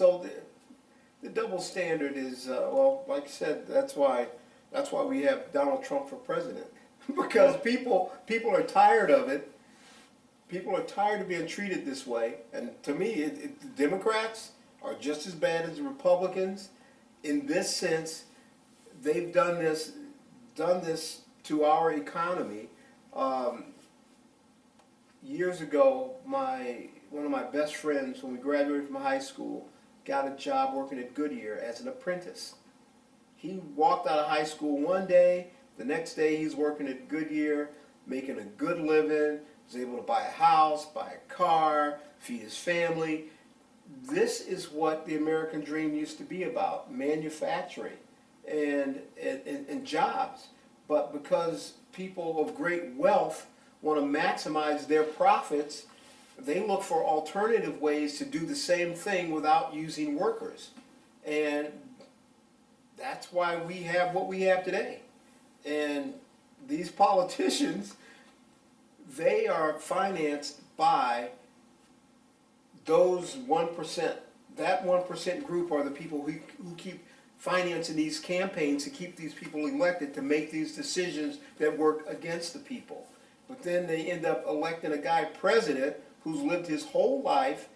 So the double standard is, well, like I said, that's why we have Donald Trump for president. Because people are tired of it. People are tired of being treated this way. And to me, the Democrats are just as bad as the Republicans in this sense. They've done this to our economy. Years ago, one of my best friends, when we graduated from high school, got a job working at Goodyear as an apprentice. He walked out of high school one day, the next day he's working at Goodyear, making a good living, was able to buy a house, buy a car, feed his family. This is what the American dream used to be about, manufacturing and jobs. But because people of great wealth want to maximize their profits, they look for alternative ways to do the same thing without using workers. And that's why we have what we have today. And these politicians, they are financed by those 1%. That 1% group are the people who keep financing these campaigns to keep these people elected to make these decisions that work against the people. But then they end up electing a guy president who's lived his whole life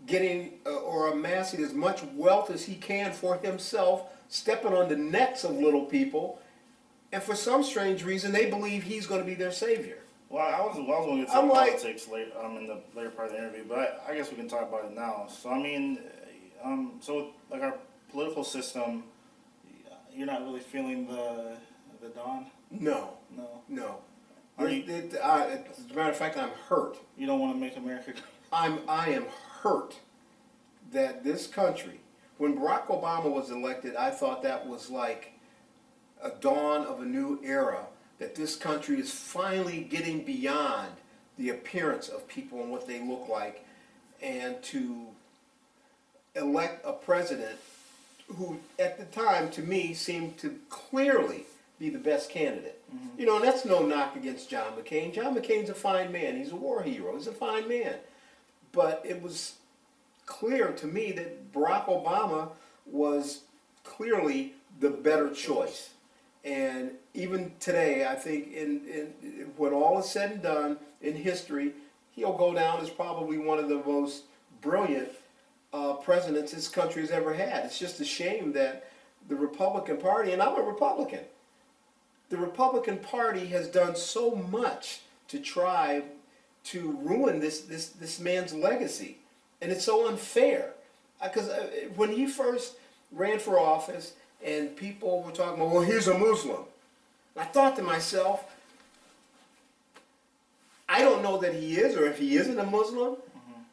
getting or amassing as much wealth as he can for himself, stepping on the necks of little people, and for some strange reason they believe he's going to be their savior. Well, I was going to get to politics later, in the later part of the interview, but I guess we can talk about it now. So I mean, so like our political system, you're not really feeling the dawn? No. As a matter of fact, I'm hurt. You don't want to make America. I am hurt that this country, when Barack Obama was elected, I thought that was like a dawn of a new era, that this country is finally getting beyond the appearance of people and what they look like, and to elect a president who at the time to me seemed to clearly be the best candidate. Mm-hmm. You know, and that's no knock against John McCain. John McCain's a fine man. He's a war hero. He's a fine man. But it was clear to me that Barack Obama was clearly the better choice. And even today, I think when all is said and done in history, he'll go down as probably one of the most brilliant presidents this country has ever had. It's just a shame that the Republican Party, and I'm a Republican, the Republican Party has done so much to try to ruin this man's legacy. And it's so unfair. Because when he first ran for office and people were talking about, well, he's a Muslim. And I thought to myself, I don't know that he is, or if he isn't a Muslim,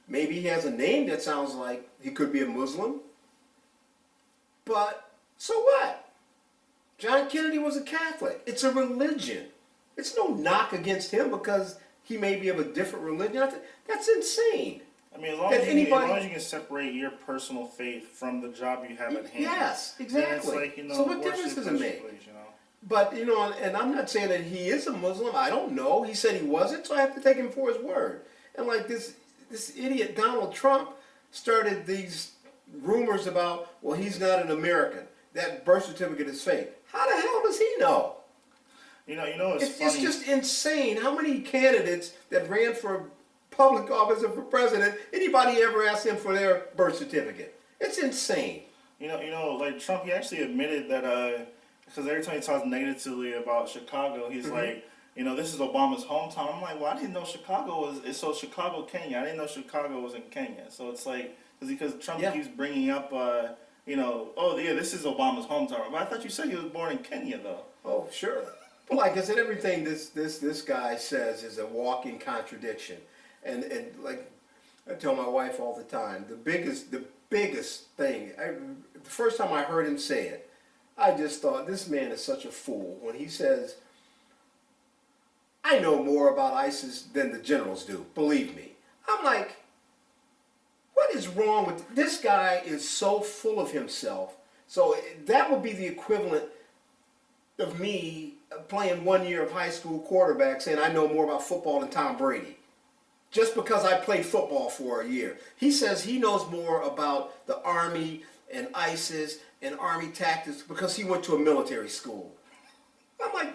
maybe he has a name that sounds like he could be a Muslim. But so what? John Kennedy was a Catholic. It's a religion. It's no knock against him because he may be of a different religion. That's insane. I mean, as long as you can separate your personal faith from the job you have at hand. Yes, exactly. Like, so what difference does it make? Place, you know? But, you know, and I'm not saying that he is a Muslim. I don't know. He said he wasn't, so I have to take him for his word. And like this idiot Donald Trump started these rumors about, well, he's not an American. That birth certificate is fake. How the hell does he know? You know, it's funny. It's just insane. How many candidates that ran for public office or for president, anybody ever asked them for their birth certificate? It's insane. You know, like Trump, he actually admitted that, because every time he talks negatively about Chicago, he's like, you know, this is Obama's hometown. I'm like, well, I didn't know Chicago was, so Chicago, Kenya. I didn't know Chicago was in Kenya. So it's like, because Trump keeps bringing up, you know, oh yeah, this is Obama's hometown. But I thought you said he was born in Kenya, though. Oh, sure. But like I said, everything this guy says is a walking contradiction. And like I tell my wife all the time, the biggest thing, the first time I heard him say it, I just thought, this man is such a fool when he says, I know more about ISIS than the generals do, believe me. I'm like, what is wrong with this guy? Is so full of himself. So that would be the equivalent of me playing 1 year of high school quarterback saying I know more about football than Tom Brady. Just because I played football for a year. He says he knows more about the Army Army and ISIS and Army tactics because he went to a military school. I'm like,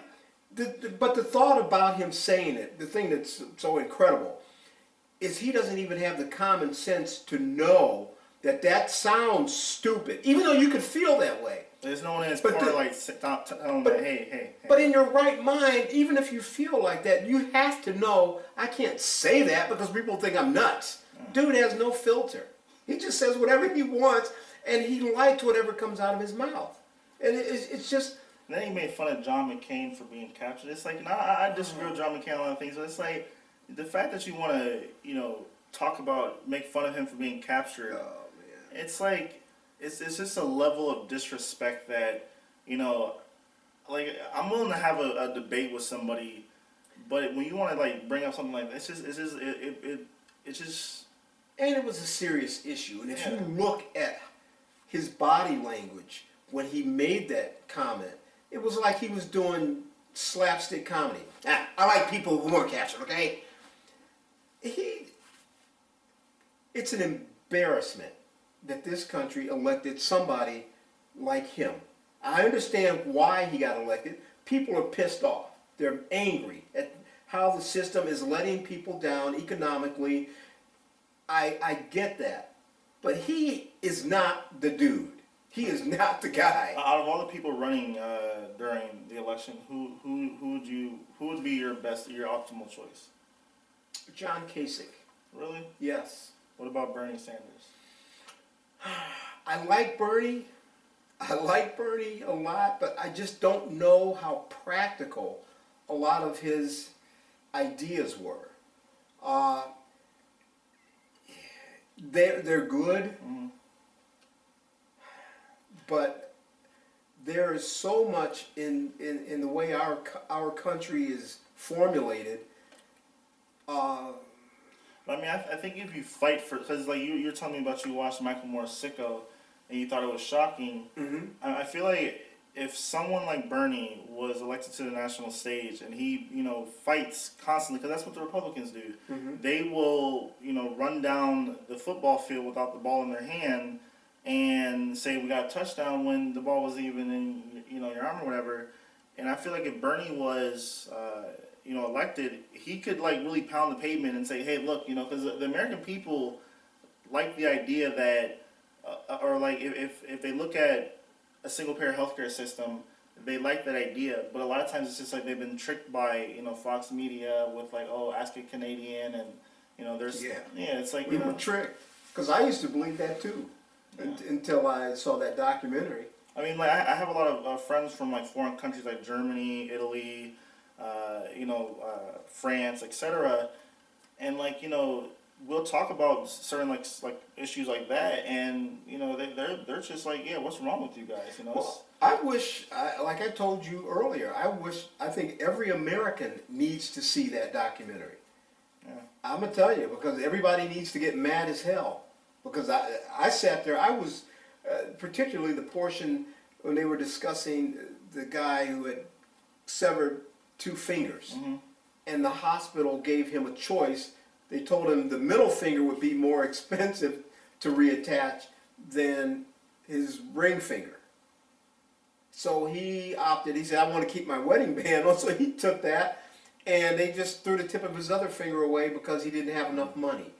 but the thought about him saying it, the thing that's so incredible, is he doesn't even have the common sense to know that that sounds stupid, even though you could feel that way. There's no one in his corner like telling him, hey. But in your right mind, even if you feel like that, you have to know, I can't say that because people think I'm nuts. Dude has no filter. He just says whatever he wants, and he likes whatever comes out of his mouth. And it's just... And then he made fun of John McCain for being captured. It's like, I disagree with John McCain on a lot of things, but it's like, the fact that you want to, talk about, make fun of him for being captured, it's like, it's just a level of disrespect that, like, I'm willing to have a debate with somebody, but when you want to, like, bring up something like that, it's just... And it was a serious issue. And if you look at his body language when he made that comment, it was like he was doing slapstick comedy. I like people who weren't captured, okay? It's an embarrassment that this country elected somebody like him. I understand why he got elected. People are pissed off. They're angry at how the system is letting people down economically. I get that. But he is not the dude. He is not the guy. Out of all the people running during the election, who would be your optimal choice? John Kasich. Really? Yes. What about Bernie Sanders? I like Bernie a lot, but I just don't know how practical a lot of his ideas were. They're good, but there is so much in the way our country is formulated. I mean, I think if you fight for, because like you're telling me about you watched Michael Moore's Sicko and you thought it was shocking. I feel like if someone like Bernie was elected to the national stage and he, fights constantly, because that's what the Republicans do. They will, run down the football field without the ball in their hand and say we got a touchdown when the ball was even in, your arm or whatever. And I feel like if Bernie was, elected, he could like really pound the pavement and say, hey, look, because the American people like the idea that, or like if they look at a single payer healthcare system, they like that idea, but a lot of times it's just like they've been tricked by Fox Media with like, oh, ask a Canadian, and there's it's like we were tricked, because I used to believe that too, until I saw that documentary. I mean, like I have a lot of friends from like foreign countries like Germany, Italy, France, etc., and like we'll talk about certain like issues like that, and they're just like, yeah, what's wrong with you guys? Well, I wish, like I told you earlier, I think every American needs to see that documentary. Yeah. I'm gonna tell you, because everybody needs to get mad as hell. Because I sat there, I was particularly the portion when they were discussing the guy who had severed 2 fingers, and the hospital gave him a choice. They told him the middle finger would be more expensive to reattach than his ring finger. So he opted, he said, I want to keep my wedding band on, so he took that, and they just threw the tip of his other finger away because he didn't have enough money.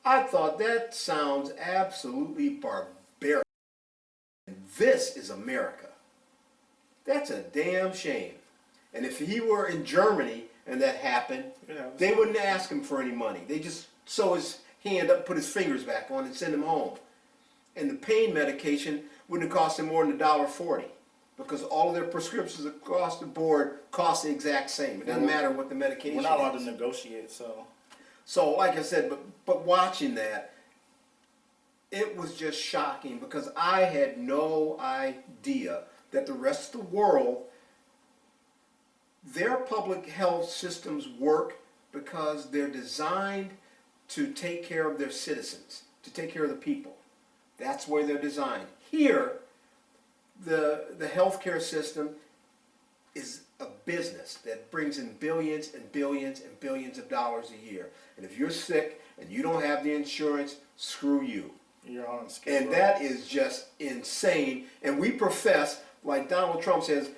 I thought that sounds absolutely barbaric. This is America. That's a damn shame. And if he were in Germany and that happened, they wouldn't ask him for any money. They just sew his hand up, put his fingers back on, and send him home. And the pain medication wouldn't have cost him more than $1.40, because all of their prescriptions across the board cost the exact same. It doesn't matter what the medication is. We're not allowed to negotiate, so. So, like I said, but watching that, it was just shocking, because I had no idea that the rest of the world, their public health systems work because they're designed to take care of their citizens, to take care of the people. That's where they're designed. Here, the healthcare system is a business that brings in billions and billions and billions of dollars a year. And if you're sick and you don't have the insurance, screw you. You're on scale. And that is just insane. And we profess, like Donald Trump says,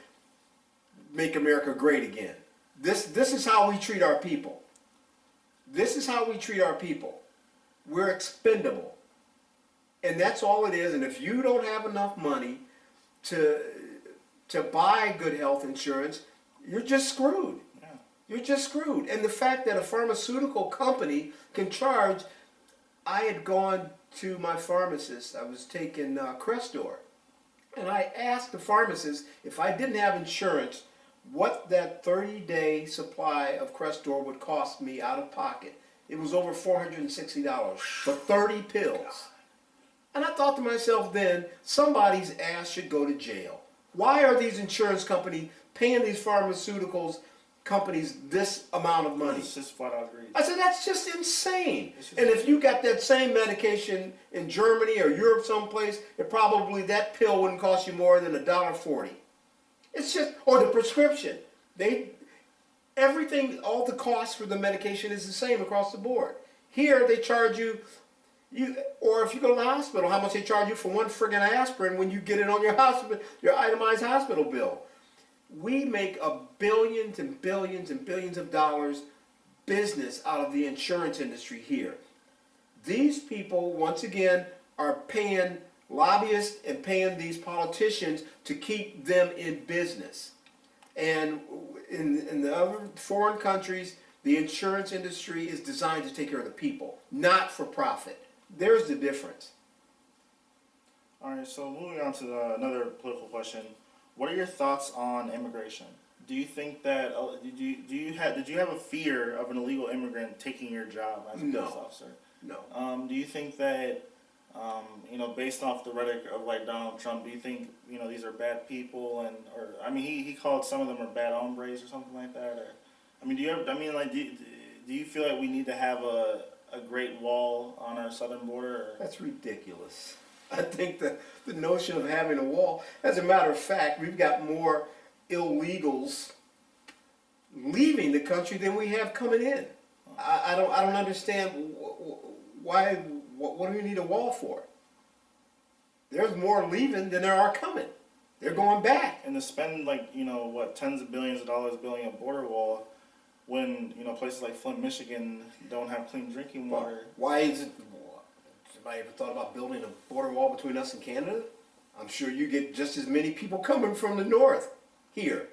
make America great again. This is how we treat our people. This is how we treat our people. We're expendable. And that's all it is. And if you don't have enough money to buy good health insurance, you're just screwed. Yeah. You're just screwed. And the fact that a pharmaceutical company can charge, I had gone to my pharmacist, I was taking Crestor, and I asked the pharmacist if I didn't have insurance, what that 30-day supply of Crestor would cost me out of pocket. It was over $460 for 30 pills. And I thought to myself then, somebody's ass should go to jail. Why are these insurance companies paying these pharmaceuticals companies this amount of money? It's just flat out greed. I said, that's just insane. And if you got that same medication in Germany or Europe someplace, that pill wouldn't cost you more than $1.40. It's just, or the prescription. Everything, all the costs for the medication is the same across the board. Here, they charge you, or if you go to the hospital, how much they charge you for one friggin' aspirin when you get it on your itemized hospital bill. We make billions and billions and billions of dollars business out of the insurance industry here. These people, once again, are paying lobbyists and paying these politicians to keep them in business. And in the other foreign countries, the insurance industry is designed to take care of the people, not for profit. There's the difference. All right, so moving on to another political question. What are your thoughts on immigration? Do you think that did you have a fear of an illegal immigrant taking your job as a police officer? No. Do you think that based off the rhetoric of like Donald Trump, do you think these are bad people he called some of them are bad hombres or something like that? Or do you feel like we need to have a great wall on our southern border? Or? That's ridiculous. I think the notion of having a wall, as a matter of fact, we've got more illegals leaving the country than we have coming in. I don't understand why. What do we need a wall for? There's more leaving than there are coming. They're going back. And to spend tens of billions of dollars building a border wall, when places like Flint, Michigan don't have clean drinking water. Why is it? Anybody ever thought about building a border wall between us and Canada? I'm sure you get just as many people coming from the north here.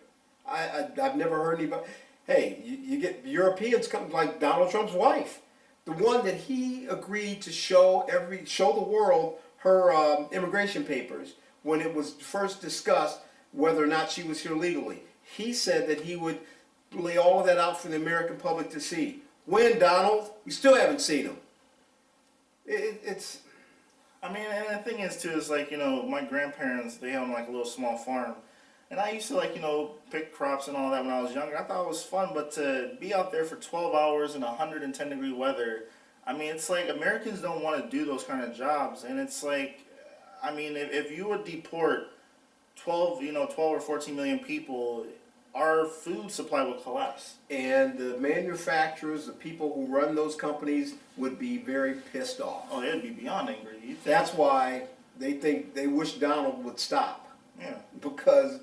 I've never heard anybody. Hey, you get Europeans coming, like Donald Trump's wife, the one that he agreed to show the world her immigration papers when it was first discussed whether or not she was here legally. He said that he would lay all of that out for the American public to see. When, Donald? We still haven't seen him. It's. And the thing is too is my grandparents, they own a little small farm, and I used to pick crops and all that when I was younger. I thought it was fun, but to be out there for 12 hours in 110-degree weather, it's like Americans don't want to do those kind of jobs, and it's like, if you would deport 12 or 14 million people, our food supply would collapse. And the manufacturers, the people who run those companies, would be very pissed off. Oh, they'd be beyond angry. That's why they wish Donald would stop. Yeah. Because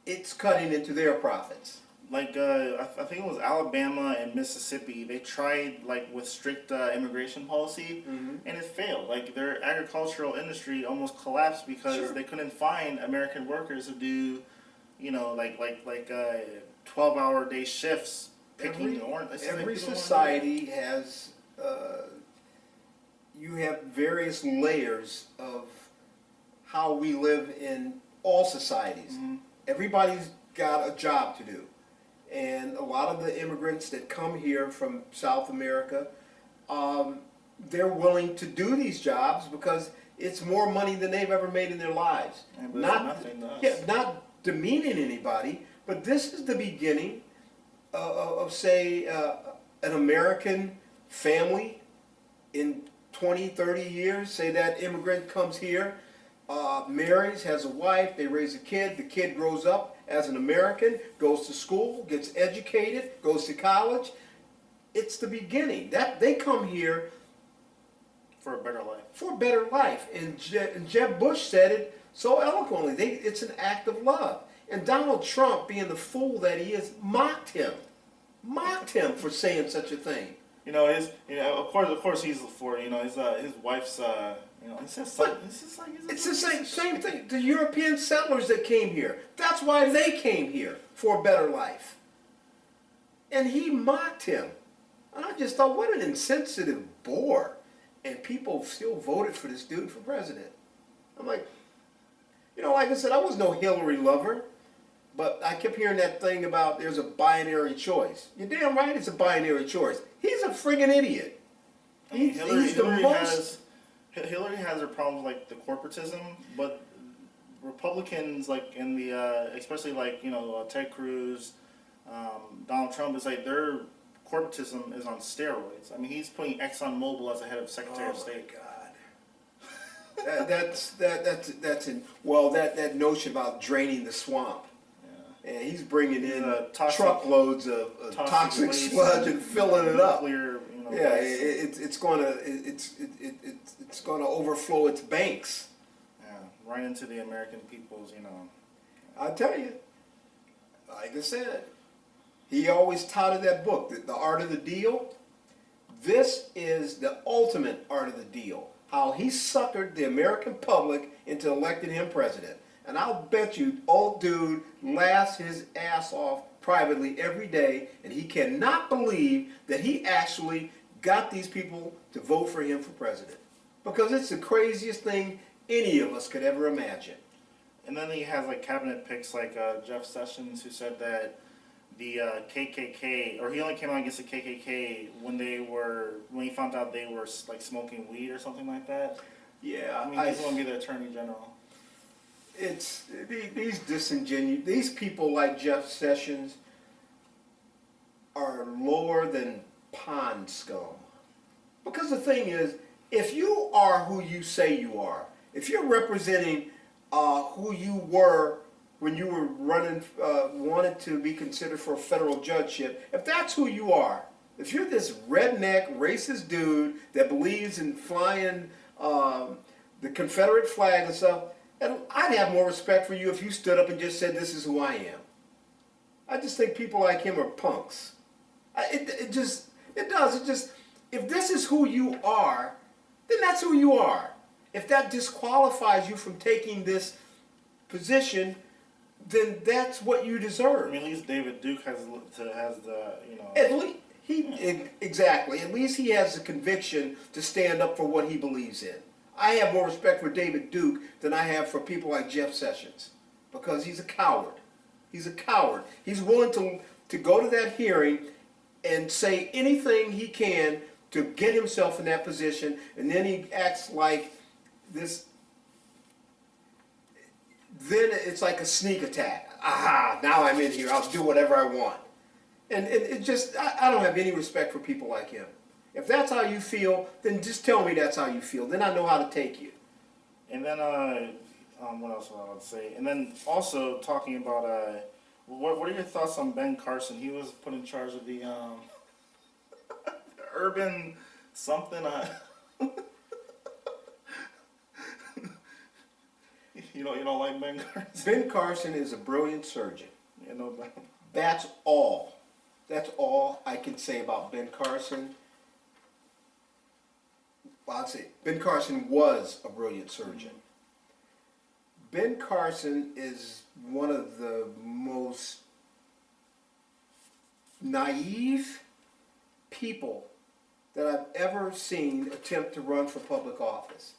it's cutting into their profits. I think it was Alabama and Mississippi. They tried with strict immigration policy, and it failed. Their agricultural industry almost collapsed because they couldn't find American workers to do, 12-hour day shifts picking oranges. Every society has. You have various layers of how we live in all societies. Everybody's got a job to do. And a lot of the immigrants that come here from South America, they're willing to do these jobs because it's more money than they've ever made in their lives. Not demeaning anybody, but this is the beginning of say, an American family in 20, 30 years. Say that immigrant comes here, marries, has a wife, they raise a kid, the kid grows up as an American, goes to school, gets educated, goes to college. It's the beginning. That they come here For a better life. For a better life. And Jeb Bush said it so eloquently. It's an act of love. And Donald Trump, being the fool that he is, mocked him for saying such a thing. Of course, he's for his wife's. It's just like It's the same thing. The European settlers that came here. That's why they came here, for a better life. And he mocked him. And I just thought, what an insensitive bore. And people still voted for this dude for president. I'm like, like I said, I was no Hillary lover. But I kept hearing that thing about there's a binary choice. You're damn right it's a binary choice. He's a friggin' idiot. Hillary has her problems like the corporatism, but Republicans like in the especially like Ted Cruz, Donald Trump is like their corporatism is on steroids. I mean, he's putting ExxonMobil as the head of Secretary of State. Oh my God. That's that notion about draining the swamp. Yeah, and he's bringing in truckloads of toxic sludge and filling it up. Yeah, it's gonna overflow its banks. Yeah, right into the American people's, I tell you, like I said, he always touted that book, The Art of the Deal. This is the ultimate art of the deal. How he suckered the American public into electing him president. And I'll bet you, old dude laughs his ass off privately every day, and he cannot believe that he actually got these people to vote for him for president. Because it's the craziest thing any of us could ever imagine. And then he has like cabinet picks like Jeff Sessions, who said that the KKK, or he only came out against the KKK when he found out they were like smoking weed or something like that. Yeah, I mean, he's going to be the Attorney General. It's these people like Jeff Sessions are lower than pond scum. Because the thing is, if you are who you say you are, if you're representing who you were when you were running, wanted to be considered for a federal judgeship, if that's who you are, if you're this redneck, racist dude that believes in flying the Confederate flag and stuff, and I'd have more respect for you if you stood up and just said, this is who I am. I just think people like him are punks. It does. If this is who you are, then that's who you are. If that disqualifies you from taking this position, then that's what you deserve. I mean, at least David Duke has the. At least exactly. At least he has the conviction to stand up for what he believes in. I have more respect for David Duke than I have for people like Jeff Sessions, because he's a coward. He's a coward. He's willing to go to that hearing and say anything he can to get himself in that position, and then he acts like this. Then it's like a sneak attack. Aha, now I'm in here, I'll do whatever I want. And it just, I don't have any respect for people like him. If that's how you feel, then just tell me that's how you feel. Then I know how to take you. And then, what else was I about to say? And then also talking about, what are your thoughts on Ben Carson? He was put in charge of the urban something. You don't like Ben Carson? Ben Carson is a brilliant surgeon. Yeah, no doubt. That's all. That's all I can say about Ben Carson. Well, I'd say Ben Carson was a brilliant surgeon. Ben Carson is one of the most naive people that I've ever seen attempt to run for public office.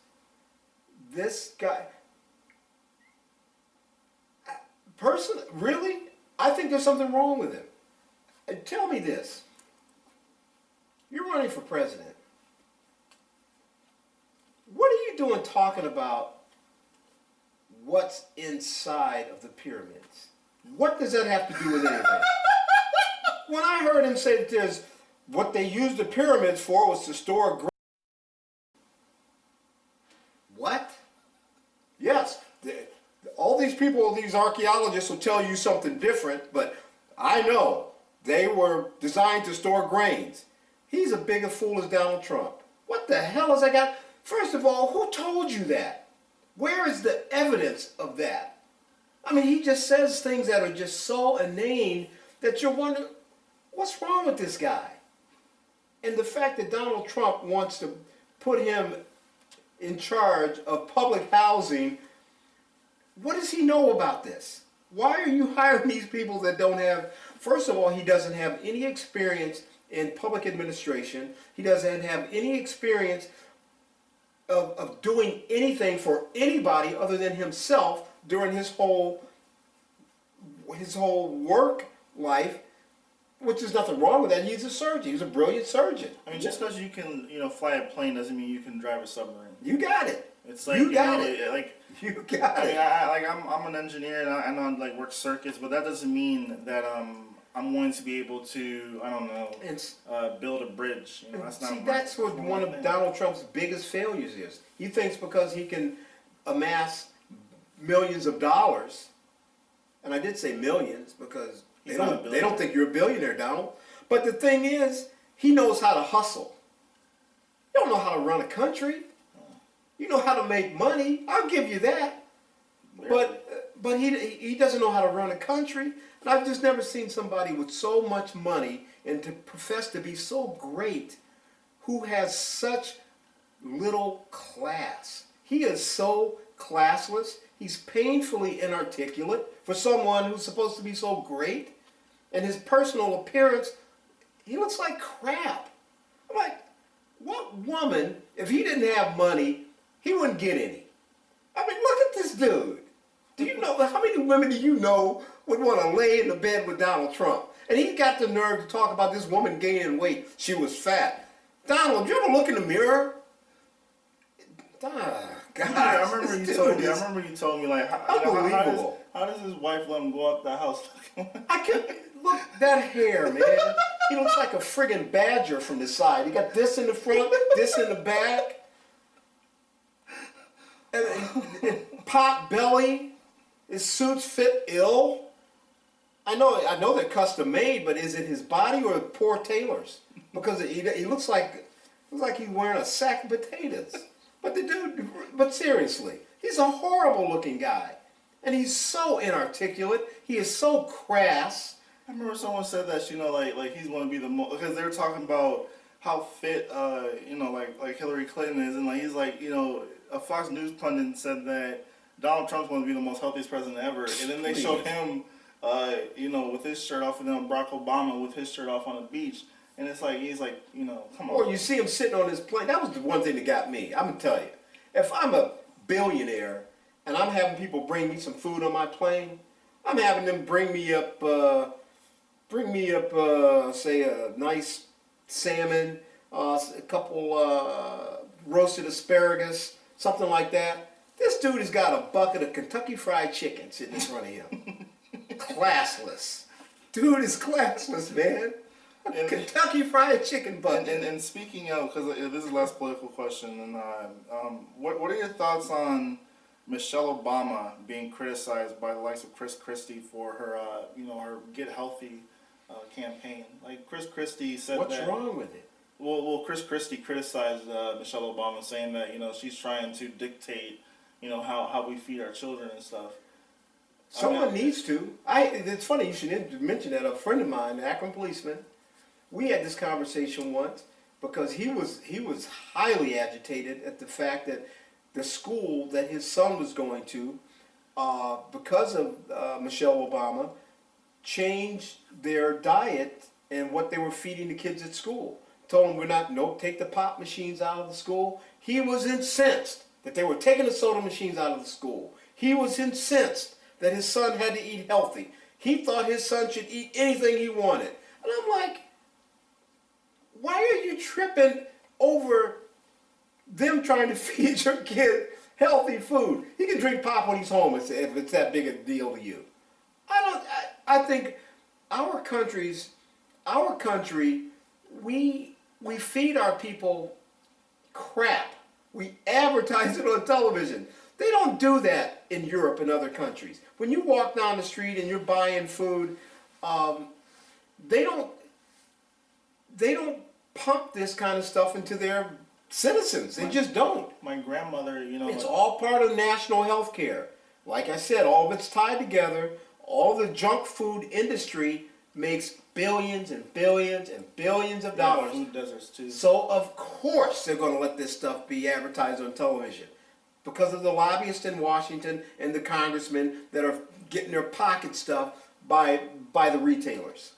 This guy, personally, really, I think there's something wrong with him. And tell me this. You're running for president. What are you doing talking about what's inside of the pyramids? What does that have to do with anything? When I heard him say that there's what they used the pyramids for was to store grain. What? Yes. All these people, these archaeologists will tell you something different, but I know they were designed to store grains. He's as big a fool as Donald Trump. What the hell has I got? First of all, who told you that? Where is the evidence of that? I mean, he just says things that are just so inane that you're wondering, what's wrong with this guy? And the fact that Donald Trump wants to put him in charge of public housing, what does he know about this? Why are you hiring these people that don't have, first of all, he doesn't have any experience in public administration. He doesn't have any experience of doing anything for anybody other than himself during his whole work life, which is nothing wrong with that. He's a surgeon. He's a brilliant surgeon. I mean, just because you can, fly a plane doesn't mean you can drive a submarine. You got it. It's like, you got it. Like, you got I it. mean, I'm an engineer and I like work circuits, but that doesn't mean that I'm going to be able to, I don't know, build a bridge. That's not. See, that's what one of Donald Trump's biggest failures is. He thinks because he can amass millions of dollars, and I did say millions because they don't think you're a billionaire, Donald. But the thing is, he knows how to hustle. You don't know how to run a country. You know how to make money. I'll give you that. But he doesn't know how to run a country. And I've just never seen somebody with so much money and to profess to be so great who has such little class. He is so classless. He's painfully inarticulate for someone who's supposed to be so great. And his personal appearance, he looks like crap. I'm like, what woman, if he didn't have money, he wouldn't get any. I mean, look at this dude. Do you know, how many women do you know would want to lay in the bed with Donald Trump? And he got the nerve to talk about this woman gaining weight. She was fat. Donald, you ever look in the mirror? God, I remember you told me like, unbelievable. How does his wife let him go out the house? I can't, look, that hair, man. He looks like a friggin' badger from the side. He got this in the front, this in the back. And pot belly. His suits fit ill. I know they're custom made, but is it his body or poor tailors? Because he looks like he's wearing a sack of potatoes. But seriously, he's a horrible looking guy, and he's so inarticulate. He is so crass. I remember someone said that like he's going to be the most, because they were talking about how fit like Hillary Clinton is, and like he's like a Fox News pundit said that Donald Trump's going to be the most healthiest president ever, and then they showed him with his shirt off, and then Barack Obama with his shirt off on the beach. And it's like, he's like, come on. Or you see him sitting on his plane. That was the one thing that got me. I'm going to tell you. If I'm a billionaire and I'm having people bring me some food on my plane, I'm having them bring me up, say, a nice salmon, a couple roasted asparagus, something like that. This dude has got a bucket of Kentucky Fried Chicken sitting in front of him. Classless. Dude is classless, man. And Kentucky Fried Chicken bucket. And speaking of, because this is the last political question, and what are your thoughts on Michelle Obama being criticized by the likes of Chris Christie for her her Get Healthy campaign? Like Chris Christie said What's wrong with it? Well, Chris Christie criticized Michelle Obama, saying that she's trying to dictate how we feed our children and stuff. Someone needs to. It's funny you should mention that. A friend of mine, an Akron policeman, we had this conversation once because he was highly agitated at the fact that the school that his son was going to, because of Michelle Obama, changed their diet and what they were feeding the kids at school. Told them take the pop machines out of the school. He was incensed that they were taking the soda machines out of the school. He was incensed that his son had to eat healthy. He thought his son should eat anything he wanted. And I'm like, why are you tripping over them trying to feed your kid healthy food? He can drink pop when he's home if it's that big a deal to you. I think our country, we feed our people crap. We advertise it on television. They don't do that in Europe and other countries. When you walk down the street and you're buying food, they don't pump this kind of stuff into their citizens. They just don't. My grandmother, you know, It's all part of national health care. Like I said, all of it's tied together. All the junk food industry makes billions and billions and billions of dollars. food deserts too. So of course they're going to let this stuff be advertised on television because of the lobbyists in Washington and the congressmen that are getting their pocket stuff by the retailers.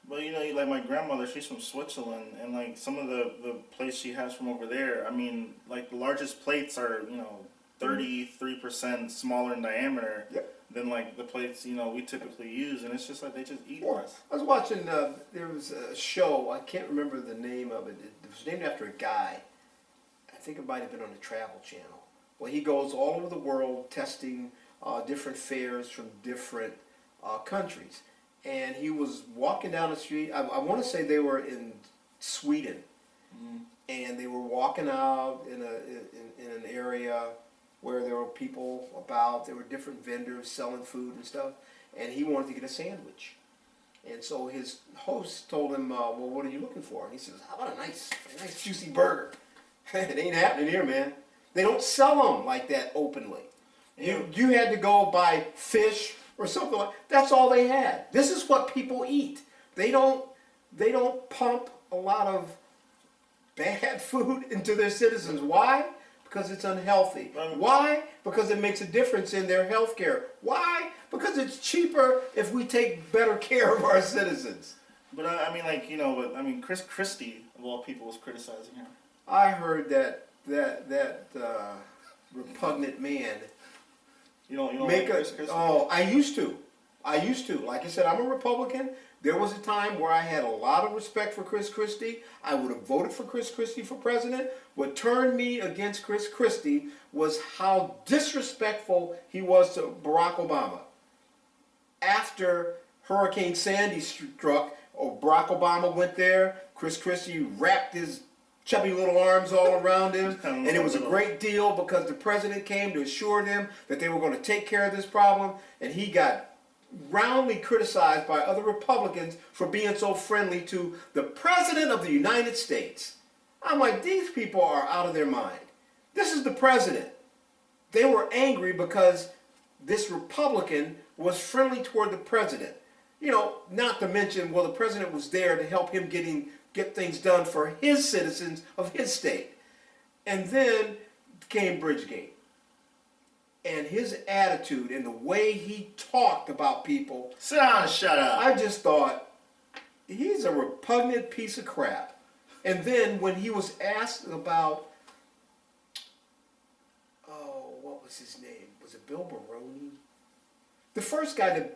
But you know, like my grandmother, she's from Switzerland, and like some of the plates she has from over there, I mean, like the largest plates are, you know, 33% smaller in diameter than like the plates, you know, we typically use, and it's just like they just eat less. I was watching, there was a show, I can't remember the name of it. It was named after a guy. I think it might have been on the Travel Channel. Well, he goes all over the world testing different fairs from different countries. And he was walking down the street. I want to say they were in Sweden, and they were walking out in an area where there were people about. There were different vendors selling food and stuff, and he wanted to get a sandwich. And so his host told him, "Well, what are you looking for?" And he says, "How about a nice juicy burger?" It ain't happening here, man. They don't sell them like that openly. You had to go buy fish or something like that's all they had. This is what people eat. They don't pump a lot of bad food into their citizens. Why? Because it's unhealthy. Why? Because it makes a difference in their health care. Why? Because it's cheaper if we take better care of our citizens. But I mean, like, you know, but I mean, Chris Christie of all people was criticizing him. I heard that repugnant man. You don't Make like Chris Christie? Oh, I used to. Like I said, I'm a Republican. There was a time where I had a lot of respect for Chris Christie. I would have voted for Chris Christie for president. What turned me against Chris Christie was how disrespectful he was to Barack Obama. After Hurricane Sandy struck, Barack Obama went there. Chris Christie wrapped his chubby little arms all around him, and it was a great deal because the president came to assure them that they were going to take care of this problem, and he got roundly criticized by other Republicans for being so friendly to the President of the United States. I'm like, these people are out of their mind. This is the president. They were angry because this Republican was friendly toward the president. You know, not to mention, well, the president was there to help him get things done for his citizens of his state. And then came Bridgegate. And his attitude and the way he talked about people. Sit down and shut up. I just thought, he's a repugnant piece of crap. And then when he was asked about, what was his name? Was it Bill Baroni? The first guy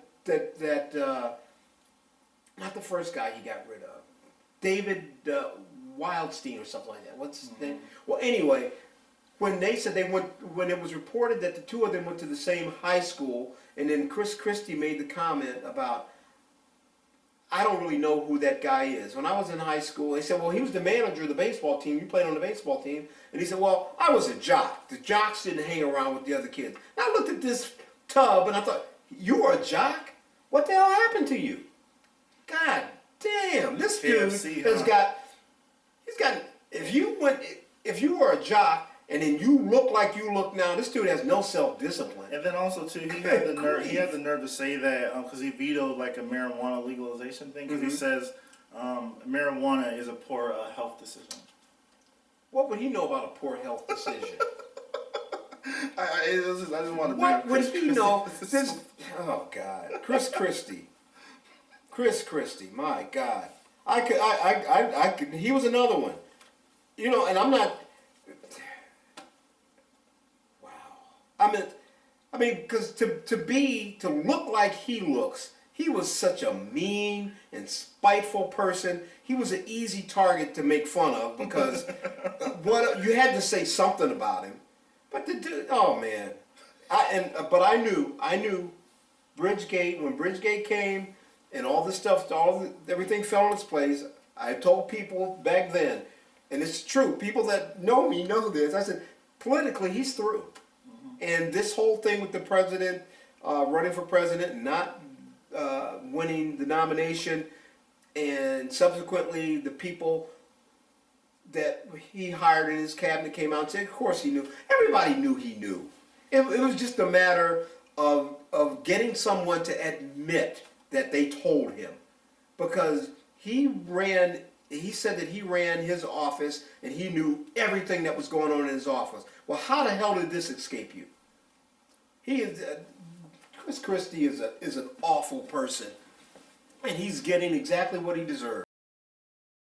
not the first guy he got rid of. David Wildstein or something like that. What's his name? Well, anyway, when it was reported that the two of them went to the same high school, and then Chris Christie made the comment about, I don't really know who that guy is. When I was in high school, they said, well, he was the manager of the baseball team. You played on the baseball team. And he said, well, I was a jock. The jocks didn't hang around with the other kids. And I looked at this tub and I thought, you were a jock? What the hell happened to you? God damn, this dude has got, if you were a jock and then you look like you look now, this dude has no self-discipline. And then also too, he had the nerve to say that because he vetoed like a marijuana legalization thing because he says marijuana is a poor health decision. What would he know about a poor health decision? I just want to. What would he know? Oh God, Chris Christie, my God, I could. He was another one, you know. And I'm not. Wow, I mean, because to look like he looks, he was such a mean and spiteful person. He was an easy target to make fun of because what you had to say something about him. But the dude, oh man, but I knew Bridgegate, when Bridgegate came and all this stuff, everything fell in its place. I told people back then, and it's true, people that know me know this. I said, politically, he's through. And this whole thing with the president running for president and not winning the nomination, and subsequently the people that he hired in his cabinet came out and said, of course he knew. Everybody knew he knew. It was just a matter of getting someone to admit that they told him. Because he said that he ran his office and he knew everything that was going on in his office. Well, how the hell did this escape you? Chris Christie is an awful person. And he's getting exactly what he deserves.